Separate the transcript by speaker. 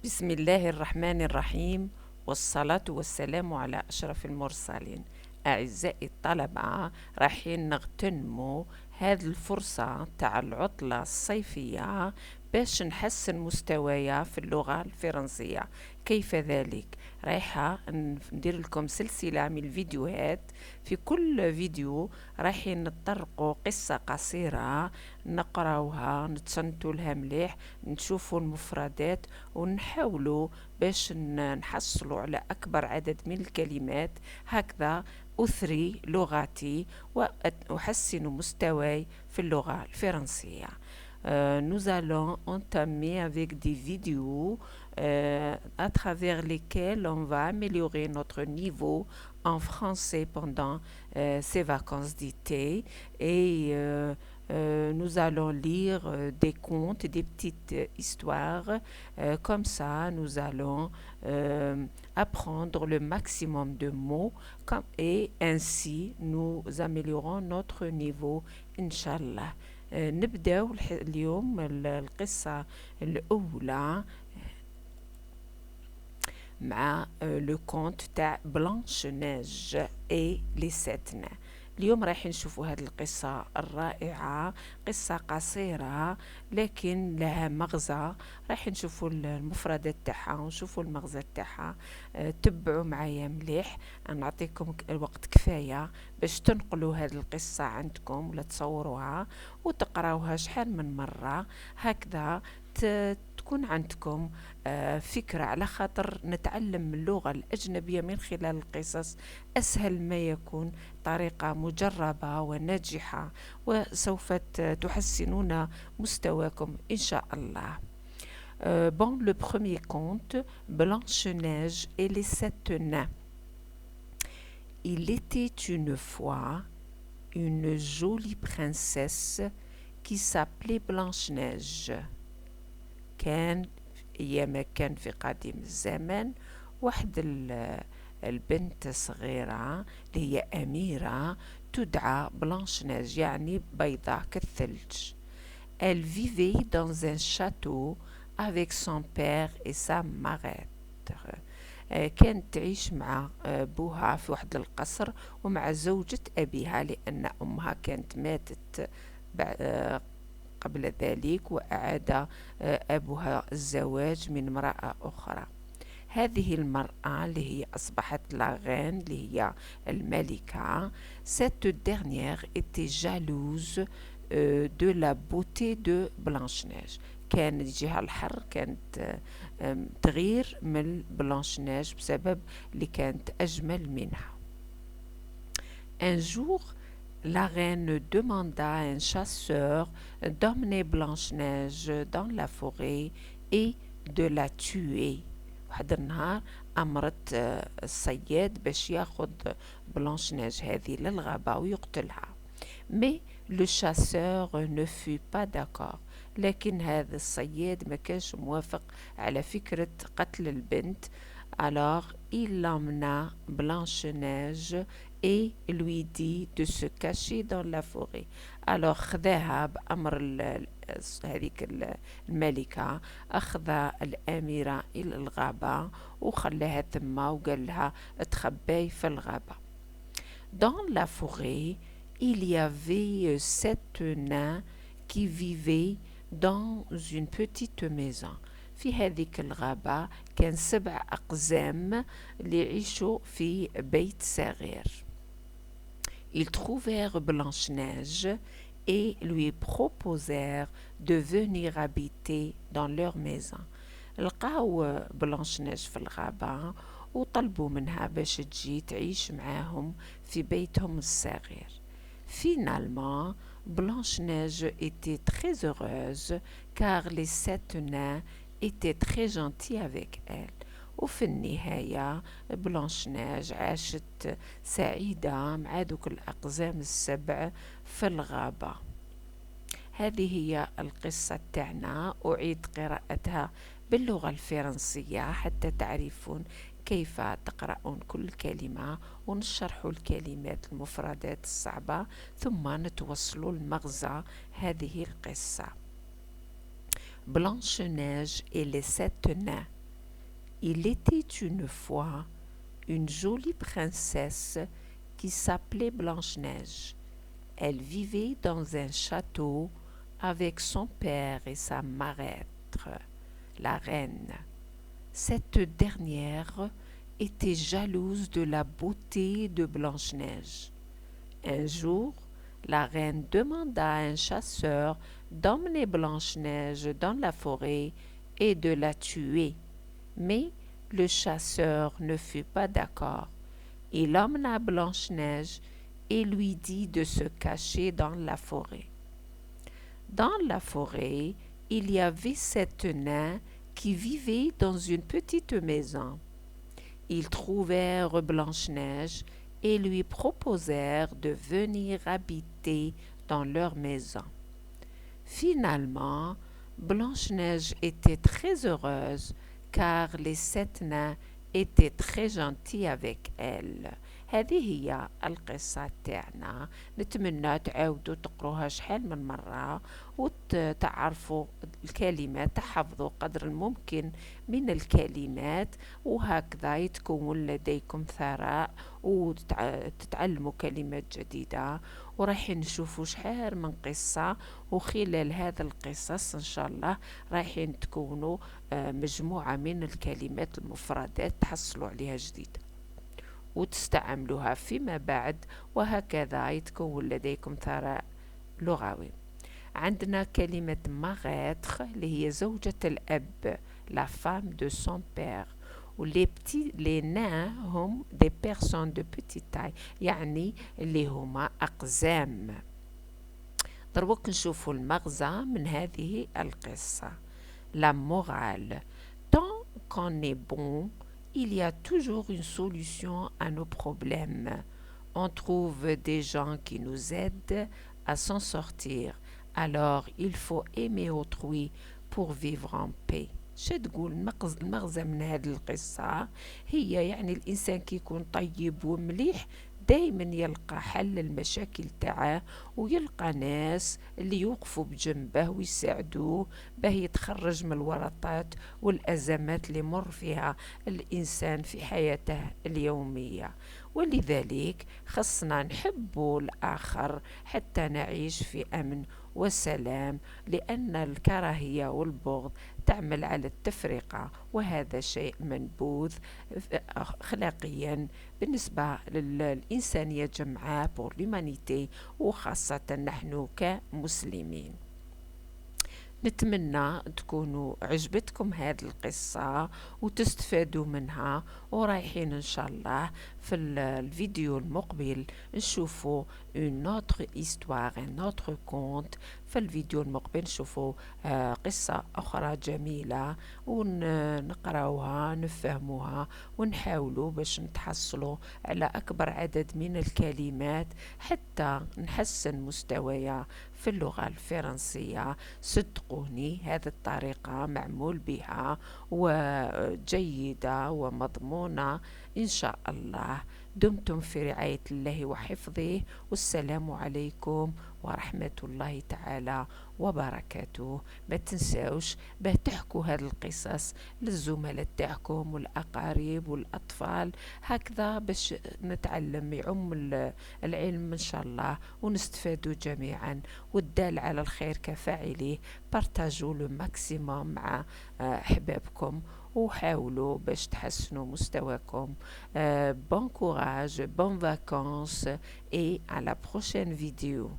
Speaker 1: بسم الله الرحمن الرحيم، والصلاة والسلام على أشرف المرسلين. أعزائي الطلبة، رايحين نغتنموا هذه الفرصة تاع العطلة الصيفية باش نحسن مستوايا في اللغة الفرنسية. كيف ذلك؟ رايحة ندير لكم سلسلة من الفيديوهات. في كل فيديو رايحين نطرقوا قصة قصيرة نقراوها، نتصنتوا لها مليح، نشوفوا المفردات ونحاولوا باش نحصلوا على أكبر عدد من الكلمات. هكذا أثري لغتي وأحسن مستواي في اللغة الفرنسية. Nous allons entamer avec des vidéos à travers lesquelles on va améliorer notre niveau en français pendant ces vacances d'été et nous allons lire des contes, des petites histoires. Comme ça, nous allons apprendre le maximum de mots et ainsi nous améliorons notre niveau, Inch'Allah. نبداو اليوم القصة الأولى مع لو كونت تاع بلانش نيج اي لي سيت نان. اليوم رايحين نشوفوا هذه القصة الرائعة، قصة قصيرة لكن لها مغزى. رايحين نشوفوا المفردات تاعها ونشوفوا المغزى تاعها. تبعوا معايا مليح، نعطيكم الوقت كفاية باش تنقلوا هذه القصة عندكم ولا تصوروها وتقراوها شحال من مرة. هكذا تكون عندكم فكرة، على خاطر نتعلم اللغة الأجنبية من خلال القصص أسهل ما يكون، طريقة مجربة وناجحة، وسوف تحسنون مستواكم إن شاء الله. Bon, le premier conte, Blanche-Neige et les sept nains. Il était une fois une jolie princesse qui s'appelait Blanche-Neige. كان في قديم الزمن واحد البنت صغيرة اللي هي أميرة تدعى بلانش نيج، يعني بيضاء كالثلج. Elle vivait dans un château avec son père et sa marâtre. كانت تعيش مع بوها في واحد القصر ومع زوجة أبيها، لأن أمها كانت ماتت قبل ذلك، وأعاد أبوها الزواج من امرأة أخرى. هذه المرأة اللي هي أصبحت لاغين اللي هي الملكة. cette dernière était jalouse de la beauté de Blanche-Neige. كان يجيها الحر، كانت تغير من بلانش-نيج بسبب اللي كانت أجمل منها. un jour la reine demanda à un chasseur d'emmener Blanche-Neige dans la forêt et de la tuer. واحد النهار أمرت الصياد باش ياخد بلانش-نيج هذه للغابة ويقتلها. Mais le chasseur ne fut pas d'accord. لكن هذا الصياد ما كانش موافق على فكرة قتل البنت. Alors il emmena Blanche-Neige et lui dit de se cacher dans la forêt. Alors خذاها بأمر هذيك الملكة، أخذ الأميرة إلى الغابة وخلاها ثم وقال لها تخبي في الغابة. Dans la forêt, il y avait 7 nains qui vivaient dans une petite maison. في هذيك الغابة كان 7 أقزام اللي يعيشوا في بيت صغير. Ils trouvèrent Blanche-Neige et lui proposèrent de venir habiter dans leur maison. لقاو بلانش-نيج في الغابة وطلبوا منها باش تجي تعيش معاهم في بيتهم الصغير. Finalement, Blanche-Neige était très heureuse car les 7 nains étaient très gentils avec elle. وفي النهاية بلانش-نيج عاشت سعيدة مع ذوك الأقزام ال7 في الغابة. هذه هي القصة تاعنا. أعيد قراءتها باللغة الفرنسية حتى تعرفون كيف تقرؤون كل كلمة ونشرح الكلمات المفردات الصعبة ثم نتوصل المغزى هذه القصة. Blanche-Neige et les 7 nains. Il était une fois une jolie princesse qui s'appelait Blanche-Neige. Elle vivait dans un château avec son père et sa marâtre, la reine. Cette dernière était jalouse de la beauté de Blanche-Neige. Un jour, la reine demanda à un chasseur d'emmener Blanche-Neige dans la forêt et de la tuer. Mais le chasseur ne fut pas d'accord. Il emmena Blanche-Neige et lui dit de se cacher dans la forêt. Dans la forêt, il y avait sept nains qui vivaient dans une petite maison. Ils trouvèrent Blanche-Neige et lui proposèrent de venir habiter dans leur maison. Finalement, Blanche-Neige était très heureuse car les sept nains étaient très gentils avec elle. هذه هي القصة تاعنا. نتمنى تعاودوا تقروها شحال من مرة وتعرفوا الكلمات، تحفظوا قدر الممكن من الكلمات، وهكذا يتكون لديكم ثراء وتتعلموا كلمات جديدة. وراح نشوفوا شحال من قصة، وخلال هذا القصص إن شاء الله راح تكونوا مجموعة من الكلمات المفردات تحصلوا عليها جديد وتستعملوها فيما بعد، وهكذا يتكون لديكم ثراء لغوي. عندنا كلمة ماغيتر اللي هي زوجة الأب، la femme de son père. les nains هم des personnes de petite taille، يعني اللي هما أقزام. دروك نشوفوا المغزى من هذه القصة. La morale: tant qu'on est bon, il y a toujours une solution à nos problèmes. On trouve des gens qui nous aident à s'en sortir. Alors il faut aimer autrui pour vivre en paix. تقول المغزى من هذه القصة هي يعني الإنسان كي يكون طيب ومليح دايما يلقى حل المشاكل تاعه، ويلقى ناس اللي يوقفوا بجنبه ويساعدوه باه يتخرج من الورطات والأزمات اللي مر فيها الإنسان في حياته اليومية. ولذلك خصنا نحب الآخر حتى نعيش في أمن وسلام، لأن الكراهية والبغض تعمل على التفرقة، وهذا شيء منبوذ أخلاقيا بالنسبة للإنسانية جمعاء pour l'humanité، وخاصة نحن كمسلمين. نتمنى تكونوا عجبتكم هذه القصة وتستفادوا منها، ورايحين إن شاء الله في الفيديو المقبل نشوفوا une autre histoire un autre conte. في الفيديو المقبل نشوفوا قصة أخرى جميلة ونقراوها نفهموها ونحاولوا باش نتحصلوا على أكبر عدد من الكلمات حتى نحسن مستوايا في اللغة الفرنسية. صدقوني هذه الطريقة معمول بها وجيدة ومضمونة إن شاء الله. دمتم في رعاية الله وحفظه، والسلام عليكم ورحمة الله تعالى وبركاته. ما تنساوش باه تحكوا هذه القصص للزملاء تاعكم والأقارب والأطفال، هكذا باش نتعلم يعم العلم إن شاء الله ونستفادوا جميعا. والدال على الخير كفاعله. بارتاجوا لو ماكسيموم مع أحبابكم وحاولوا باش تحسنوا مستواكم. Bon courage, bonnes vacances et à la prochaine vidéo.